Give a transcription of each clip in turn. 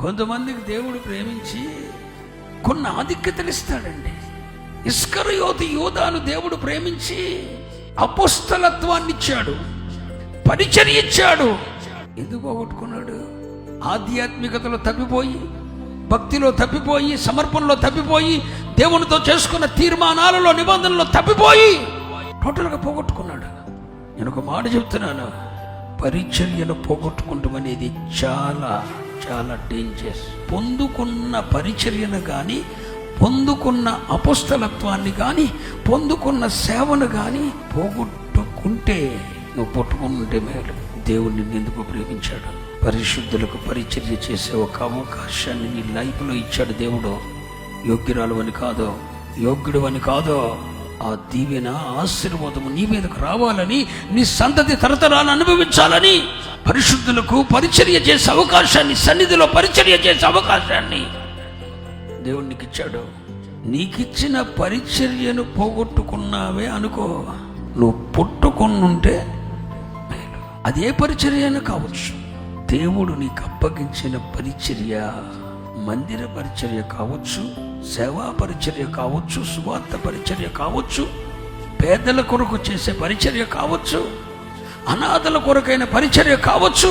కొంతమందికి దేవుడు ప్రేమించి కొన్ని ఆధిక్యతలు ఇస్తాడండి. ఇస్కరియోతు యూదాను దేవుడు ప్రేమించి అపోస్తలత్వాన్ని ఇచ్చాడు, పరిచర్య ఇచ్చాడు. ఎందుకు పోగొట్టుకున్నాడు? ఆధ్యాత్మికతలో తప్పిపోయి, భక్తిలో తప్పిపోయి, సమర్పణలో తప్పిపోయి, దేవునితో చేసుకున్న తీర్మానాలలో నిబంధనలో తప్పిపోయి టోటల్గా పోగొట్టుకున్నాడు. నేను ఒక మాట చెప్తున్నాను, పరిచర్యను పోగొట్టుకుంటాం అనేది చాలా చాలా డేంజరస్. పొందుకున్న పరిచర్యను కానీ, పొందుకున్న అపోస్తలత్వాన్ని కానీ, పొందుకున్న సేవను కానీ పోగొట్టుకుంటే నువ్వు పట్టుకుంటే మేలు. దేవుడు నిన్ను ఎందుకు ప్రేమించాడు? పరిశుద్ధులకు పరిచర్య చేసే ఒక అవకాశాన్ని నీ లైఫ్లో ఇచ్చాడు దేవుడు. యోగ్యురాలు అని కాదో, యోగ్యుడు అని కాదో, ఆ దీవెన ఆశీర్వాదము నీ మీదకు రావాలని, నీ సంతతి తరతరాలు అనుభవించాలని పరిశుద్ధులకు పరిచర్య చేసే అవకాశాన్ని, సన్నిధిలో పరిచర్య చేసే అవకాశాన్ని దేవుడు నీకు ఇచ్చాడు. నీకిచ్చిన పరిచర్యను పోగొట్టుకున్నావే అనుకో, నువ్వు పుట్టుకున్నుంటే మేలు. అదే పరిచర్యను కావచ్చు. దేవుడు నీకు అప్పగించిన పరిచర్య మందిర పరిచర్య కావచ్చు, సేవా పరిచర్య కావచ్చు, సువార్త పరిచర్య కావచ్చు, పేదల కొరకు చేసే పరిచర్య కావచ్చు, అనాథల కొరకైన పరిచర్య కావచ్చు,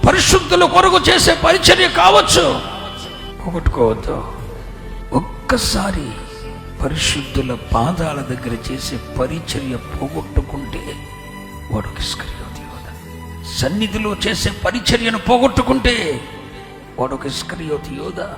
పరిశుద్ధుల కొరకు చేసే పరిచర్య కావచ్చు. పోగొట్టుకోవద్దు. ఒక్కసారి పరిశుద్ధుల పాదాల దగ్గర చేసే పరిచర్య పోగొట్టుకుంటే వాడు ఇస్కరియోతు యోధా. సన్నిధిలో చేసే పరిచర్యను పోగొట్టుకుంటే వాడు ఇస్కరియోతు యోధా.